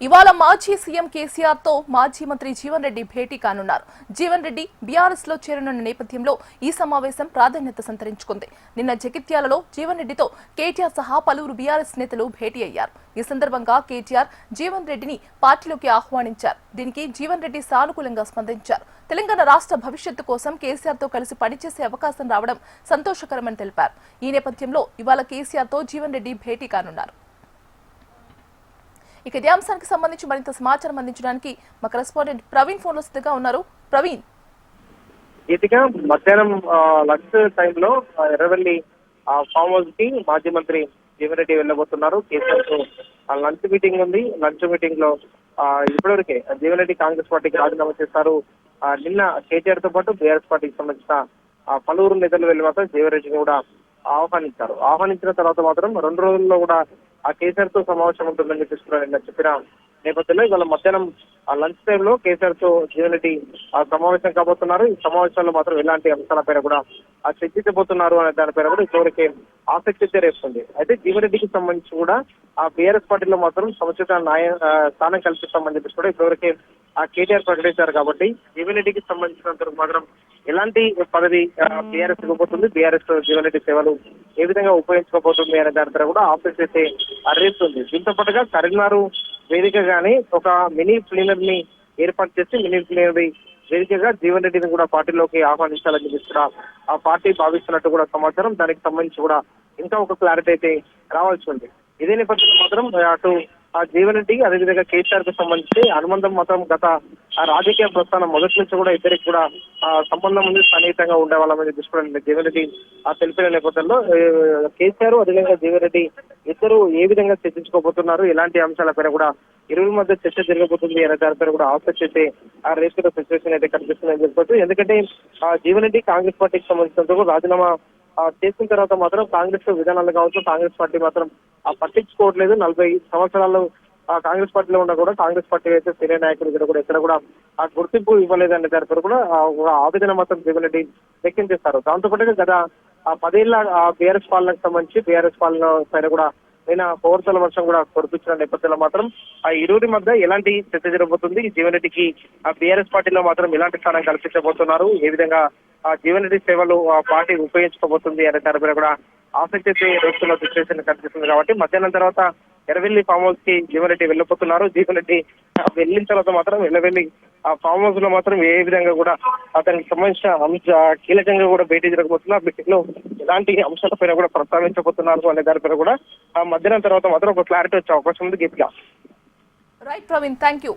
ఇవాళ మాజీ సీఎం కేసీఆర్ తో మాజీ మంత్రి జీవన్ రెడ్డి భేటీ కానున్నారు. జీవన్ రెడ్డి బీఆర్ఎస్ లో చేరనున్న నేపథ్యంలో ఈ సమావేశం ప్రాధాన్యత సంతరించుకుంది. నిన్న జగిత్యాలలో జీవన్ రెడ్డితో కేటీఆర్ సహా పలువురు బీఆర్ఎస్ నేతలు భేటీ అయ్యారు. ఈ సందర్భంగా కేటీఆర్ జీవన్ రెడ్డిని పార్టీలోకి ఆహ్వానించారు. దీనికి జీవన్ రెడ్డి సానుకూలంగా స్పందించారు. తెలంగాణ రాష్ట్ర భవిష్యత్తు కోసం కేసీఆర్ తో కలిసి పనిచేసే అవకాశం రావడం సంతోషకరమని తెలిపారు. ఈ నేపథ్యంలో ఇవాళ కేసీఆర్ తో జీవన్ రెడ్డి భేటీ కానున్నారు. ఇక ఇదే అంశానికి సంబంధించి మరింత సమాచారం అందించడానికి మా కరెస్పాండెంట్ ప్రవీణ్ ఫోన్ లో సిద్ధంగా ఉన్నారు. ప్రవీణ్, గీతిగా మధ్యాహ్నం లంచ్ టైంలో ఎర్రవెల్లి ఫామ్ హౌస్ కి మాజీ మంత్రి జీవన్ రెడ్డి వెళ్ళబోతున్నారు. కేసీఆర్ తో లంచ్ మీటింగ్ ఉంది. లంచ్ మీటింగ్ లో ఇప్పటివరకే జీవన్ రెడ్డి కాంగ్రెస్ పార్టీకి రాజీనామా చేశారు. నిన్న కేటీఆర్ తో పాటు బీఆర్ఎస్ పార్టీకి సంబంధించిన పలువురు నేతలు వెళ్ళి మాత్రం జీవన్ రెడ్డిని కూడా ఆహ్వానించారు. ఆహ్వానించిన తర్వాత మాత్రం 2 రోజుల్లో కూడా కేసీఆర్ తో సమావేశం ఉంటుందని చెప్పిన నేపథ్యంలో ఇవాళ మధ్యాహ్నం లంచ్ టైమ్ లో కేసీఆర్ తో జీవన్ రెడ్డి సమావేశం కాబోతున్నారు. ఈ సమావేశంలో మాత్రం ఎలాంటి అంశాలపైన కూడా చర్చించబోతున్నారు అనే దానిపైన కూడా ఇప్పటివరకే ఆసక్తి రేపుతుంది. అయితే జీవన్ రెడ్డికి సంబంధించి కూడా బీఆర్ఎస్ పార్టీలో మాత్రం సముచిత స్థానం కల్పిస్తామని చెప్పేసి కూడా ఇప్పటివరకే కేటీఆర్ ప్రకటించారు. కాబట్టి జీవన్ రెడ్డికి సంబంధించినంత మాత్రం ఎలాంటి పదవి బీఆర్ఎస్ ఇవ్వబోతుంది, బీఆర్ఎస్ జీవన్ రెడ్డి సేవలు ఏ విధంగా ఉపయోగించుకోబోతుంది అనే దానిపై కూడా ఆఫీస్ అయితే అర్రేస్తుంది. దీంతో పాటుగా కరీంనగర్ వేదికగానే ఒక మినీ ప్లీనర్ ని ఏర్పాటు చేసి మినీ ప్లీనరీ వేదికగా జీవన్ రెడ్డిని కూడా పార్టీలోకి ఆహ్వానించాలని చెప్పి కూడా ఆ పార్టీ భావిస్తున్నట్టు కూడా సమాచారం. దానికి సంబంధించి కూడా ఇంకా ఒక క్లారిటీ అయితే రావాల్సి ఉంది. ఇదే నేపథ్యంలో మాత్రం అటు జీవన్ రెడ్డి అదేవిధంగా కేసీఆర్ కు సంబంధించి అనుబంధం మాత్రం గత రాజకీయ ప్రస్థానం మొదటి నుంచి కూడా ఇద్దరికి కూడా సంబంధం ఉంది, సన్నిహితంగా ఉండేవాళ్ళమని చూసుకోవడం జీవన్ రెడ్డి తెలిపిన నేపథ్యంలో కేసీఆర్ అదేవిధంగా జీవన్ రెడ్డి ఇద్దరు ఏ విధంగా చర్చించుకోబోతున్నారు, ఎలాంటి అంశాలపైన కూడా ఇరువురి మధ్య చర్చ జరగబోతుంది అనే దానిపైన కూడా ఆసక్తి అయితే రేసుకున్న సిచ్యువేషన్ అయితే కనిపిస్తుందని చెప్పుకోవచ్చు. ఎందుకంటే జీవన్ రెడ్డి కాంగ్రెస్ పార్టీకి సంబంధించినందుకు రాజీనామా చేసిన తర్వాత మాత్రం కాంగ్రెస్ విధానాలు కావచ్చు కాంగ్రెస్ పార్టీ మాత్రం పట్టించుకోవట్లేదు. 40 సంవత్సరాలు కాంగ్రెస్ పార్టీలో ఉన్నా కూడా కాంగ్రెస్ పార్టీ అయితే సీనియర్ నాయకులు కూడా ఎక్కడ కూడా గుర్తింపు ఇవ్వలేదనే దానిపై కూడా ఆవేదన మాత్రం జీవన్ రెడ్డి వ్యక్తం చేస్తారు. దాంతో పాటుగా గత 10 ఏళ్ల బీఆర్ఎస్ పాలనకు సంబంధించి బీఆర్ఎస్ పాలన పైన కూడా నిన్న పౌరతల వర్షం కూడా కురిపించిన నేపథ్యంలో మాత్రం ఇరువురి మధ్య ఎలాంటి చర్చ జరగబోతుంది, జీవన్ రెడ్డికి బీఆర్ఎస్ పార్టీలో మాత్రం ఎలాంటి స్థానం కల్పించబోతున్నారు, ఏ విధంగా జీవన్ రెడ్డి సేవలు పార్టీ ఉపయోగించుకోబోతుంది అనే దానిపై కూడా ఆసక్తి రేస్తున్న సిచ్యువేషన్ కనిపిస్తుంది. కాబట్టి మధ్యాహ్నం తర్వాత ఎర్రవెల్లి ఫామ్ హౌస్ కి జీవన్ రెడ్డి వెళ్ళిపోతున్నారు. జీవన్ రెడ్డి వెళ్ళిన తర్వాత మాత్రం ఎర్రవెల్లి ఫామ్ హౌస్ లో మాత్రం ఏ విధంగా కూడా అతనికి సంబంధించిన కీలకంగా కూడా భేటీ జరగబోతున్నారు. భేటీలో ఎలాంటి అంశాలపైన కూడా ప్రస్తావించబోతున్నారు అనే దానిపైన కూడా మధ్యాహ్నం తర్వాత మాత్రం ఒక క్లారిటీ వచ్చే అవకాశం ఉంది. Geetiga right Praveen, thank you.